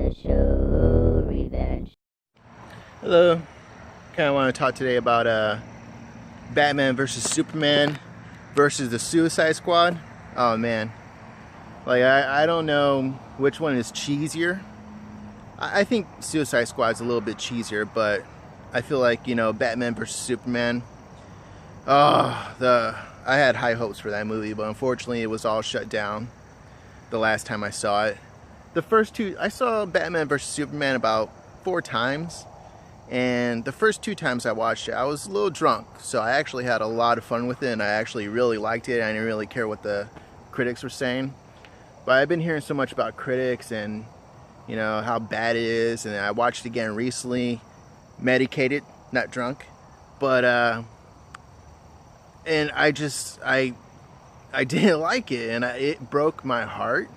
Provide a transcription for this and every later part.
the show, revenge. Hello. Kind of want to talk today about Batman versus Superman versus the Suicide Squad. Oh man, like I don't know which one is cheesier. I think Suicide Squad's a little bit cheesier, but I feel like, you know, Batman versus Superman. I had high hopes for that movie, but unfortunately it was all shut down the last time I saw it. The first two, I saw Batman versus Superman about 4 times. And the first 2 times I watched it, I was a little drunk. So I actually had a lot of fun with it, and I actually really liked it. I didn't really care what the critics were saying. But I've been hearing so much about critics and, you know, how bad it is. And I watched it again recently, medicated, not drunk. But, and I didn't like it, and it broke my heart.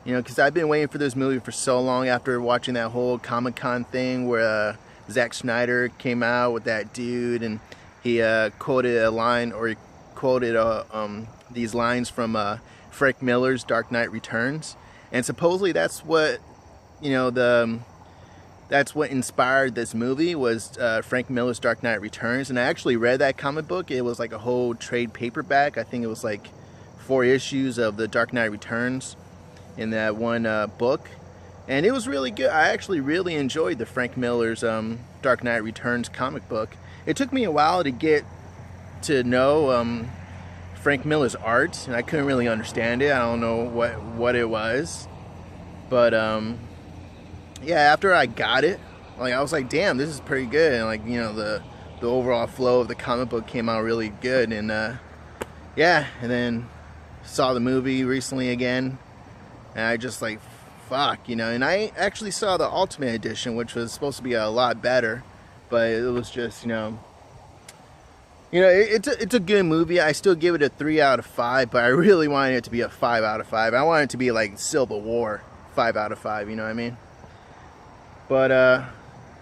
You know, because I've been waiting for this movie for so long after watching that whole Comic-Con thing where Zack Snyder came out with that dude, and he quoted a line, or he quoted these lines from Frank Miller's Dark Knight Returns. And supposedly that's what, you know, that's what inspired this movie was Frank Miller's Dark Knight Returns. And I actually read that comic book. It was like a whole trade paperback. I think it was like 4 issues of the Dark Knight Returns in that one book, and it was really good. I actually really enjoyed the Frank Miller's Dark Knight Returns comic book. It took me a while to get to know Frank Miller's art, and I couldn't really understand it. I don't know what it was, but yeah, after I got it, like I was like, damn, this is pretty good. And like, you know, the overall flow of the comic book came out really good, and yeah, and then saw the movie recently again. And I just like, fuck, you know. And I actually saw the Ultimate Edition, which was supposed to be a lot better, but it was just, you know, it's a good movie. I still give it a 3 out of 5, but I really wanted it to be a 5 out of 5. I wanted it to be like Civil War, 5 out of 5. You know what I mean? But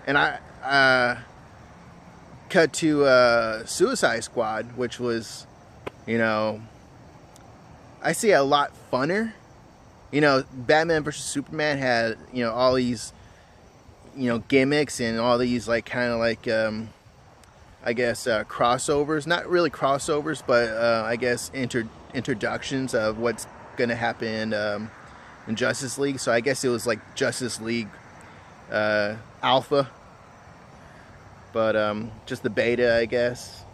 and I cut to Suicide Squad, which was, you know, I say a lot funner. You know, Batman versus Superman had, you know, all these, you know, gimmicks and all these, like, kind of like, I guess, crossovers. Not really crossovers, but I guess introductions of what's going to happen in Justice League. So I guess it was like Justice League Alpha, but just the beta, I guess.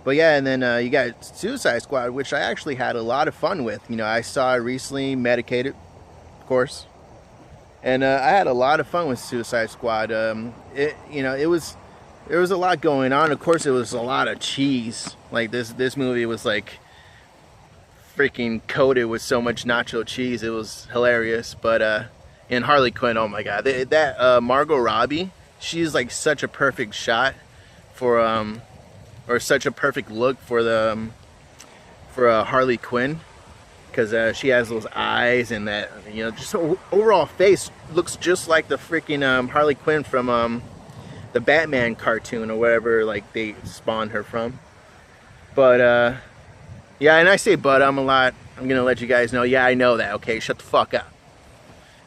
But yeah, and then you got Suicide Squad, which I actually had a lot of fun with. You know, I saw it recently, medicated, of course, and I had a lot of fun with Suicide Squad. You know, there was a lot going on. Of course, it was a lot of cheese. Like this movie was like freaking coated with so much nacho cheese. It was hilarious. But and Harley Quinn, oh my god, that Margot Robbie, she's like such a perfect shot for or such a perfect look for the for Harley Quinn, because she has those eyes and that, you know, just overall face looks just like the freaking Harley Quinn from the Batman cartoon or whatever, like they spawned her from. But yeah, and I say but I'm gonna let you guys know, yeah, I know that, okay, shut the fuck up.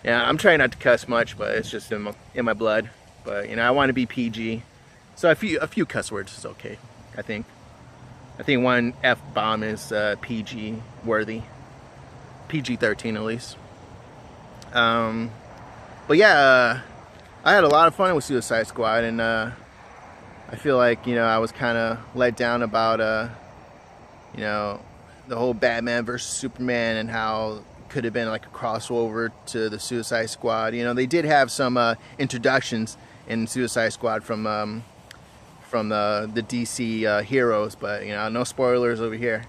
Yeah, I'm trying not to cuss much, but it's just in my blood. But you know, I want to be PG, so a few cuss words is okay. I think one F-bomb is PG worthy. PG-13 at least. But yeah, I had a lot of fun with Suicide Squad, and I feel like, you know, I was kind of let down about you know, the whole Batman versus Superman and how it could have been like a crossover to the Suicide Squad. You know, they did have some introductions in Suicide Squad from the DC heroes, but you know, no spoilers over here.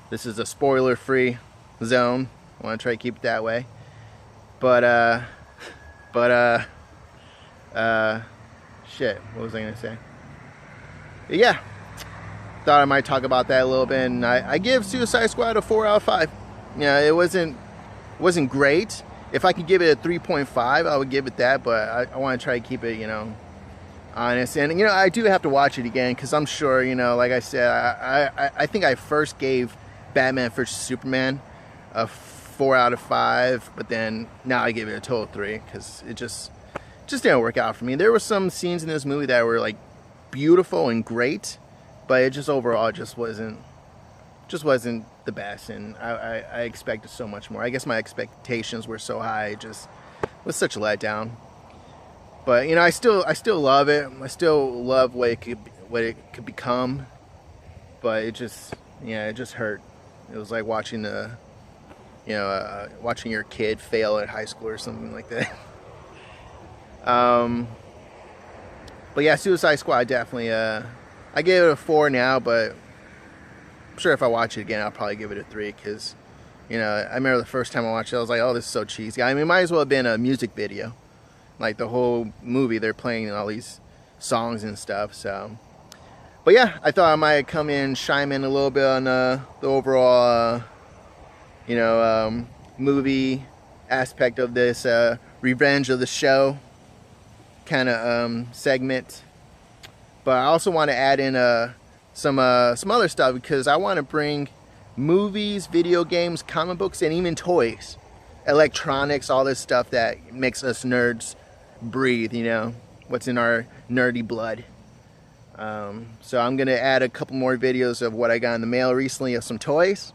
This is a spoiler-free zone. I want to try to keep it that way. But shit, what was I gonna say? But yeah, thought I might talk about that a little bit. And I give Suicide Squad a 4 out of 5. Yeah, it wasn't great. If I could give it a 3.5, I would give it that. But I want to try to keep it, you know, honest. And you know, I do have to watch it again, because I'm sure, you know, like I said, I think I first gave Batman vs Superman a 4 out of 5, but then now I give it a total 3 because it just didn't work out for me. There were some scenes in this movie that were like beautiful and great, but it just overall just wasn't the best, and I expected so much more. I guess my expectations were so high, it just was such a letdown. But you know, I still love it. I still love what it could become. But it just hurt. It was like watching watching your kid fail at high school or something like that. But yeah, Suicide Squad definitely. I gave it a 4 now, but I'm sure if I watch it again, I'll probably give it a 3 because, you know, I remember the first time I watched it, I was like, oh, this is so cheesy. I mean, it might as well have been a music video. Like the whole movie, they're playing all these songs and stuff. So, but yeah, I thought I might come in, chime in a little bit on the overall, movie aspect of this Revenge of the Show kind of segment. But I also want to add in some other stuff because I want to bring movies, video games, comic books, and even toys, electronics, all this stuff that makes us nerds breathe, you know, what's in our nerdy blood. So I'm gonna add a couple more videos of what I got in the mail recently of some toys,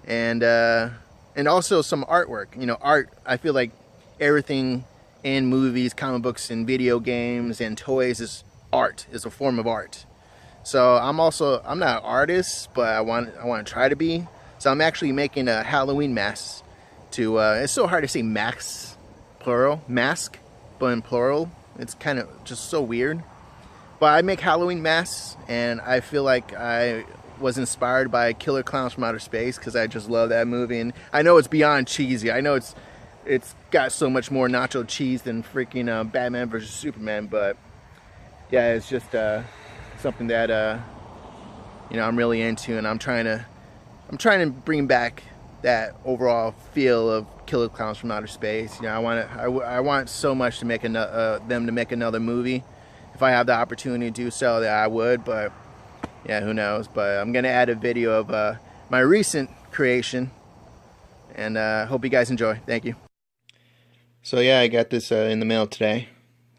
and also some artwork. You know, art. I feel like everything in movies, comic books, and video games and toys is art, is a form of art. So I'm not an artist, but I want to try to be. So I'm actually making a Halloween mask. It's so hard to say mask, plural, mask, but in plural, it's kind of just so weird. But I make Halloween masks, and I feel like I was inspired by Killer Clowns from Outer Space because I just love that movie. And I know it's beyond cheesy. I know it's got so much more nacho cheese than freaking Batman vs Superman. But yeah, it's just something that I'm really into, and I'm trying to bring back that overall feel of Killer Clowns from Outer Space. You know, I want so much to make them to make another movie. If I have the opportunity to do so, that I would. But yeah, who knows? But I'm gonna add a video of my recent creation, and hope you guys enjoy. Thank you. So yeah, I got this in the mail today.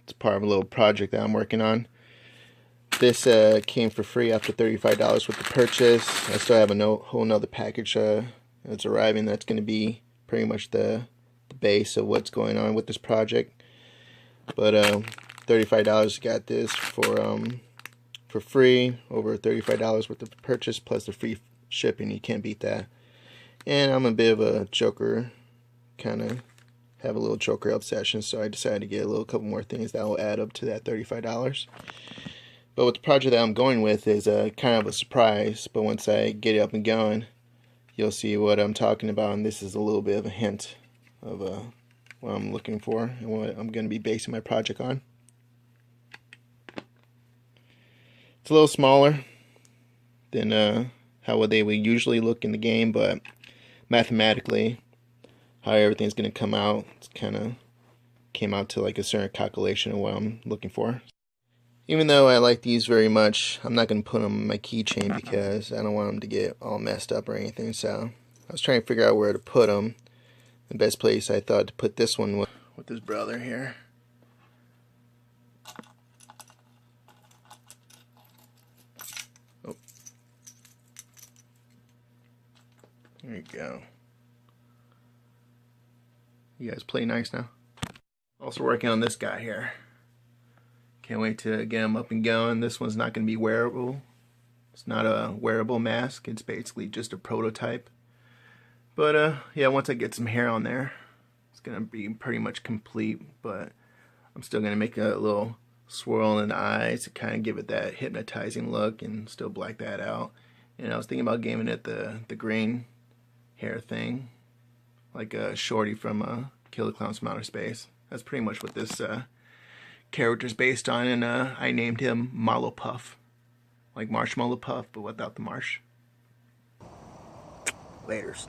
It's part of a little project that I'm working on. This came for free after $35 with the purchase. I still have a whole nother package that's arriving. That's going to be pretty much the base of what's going on with this project. But $35 got this for free. Over $35 worth of purchase plus the free shipping. You can't beat that. And I'm a bit of a Joker, kind of have a little Joker obsession, so I decided to get a couple more things that will add up to that $35. But with the project that I'm going with is kind of a surprise, but once I get it up and going, you'll see what I'm talking about, and this is a little bit of a hint of what I'm looking for and what I'm going to be basing my project on. It's a little smaller than how they would usually look in the game, but mathematically, how everything's going to come out, it's kind of came out to like a certain calculation of what I'm looking for. Even though I like these very much, I'm not going to put them on my keychain because I don't want them to get all messed up or anything. So I was trying to figure out where to put them. The best place I thought to put this one was with his brother here. Oh. There you go. You guys play nice now. Also working on this guy here. Can't wait to get him up and going. This one's not going to be wearable. It's not a wearable mask. It's basically just a prototype. But yeah, once I get some hair on there, it's going to be pretty much complete. But I'm still going to make a little swirl in the eyes to kind of give it that hypnotizing look and still black that out. And I was thinking about giving it the green hair thing, like a Shorty from Killer Clowns from Outer Space. That's pretty much what this character's based on, and I named him Mallow Puff, like Marshmallow Puff, but without the marsh. Laters.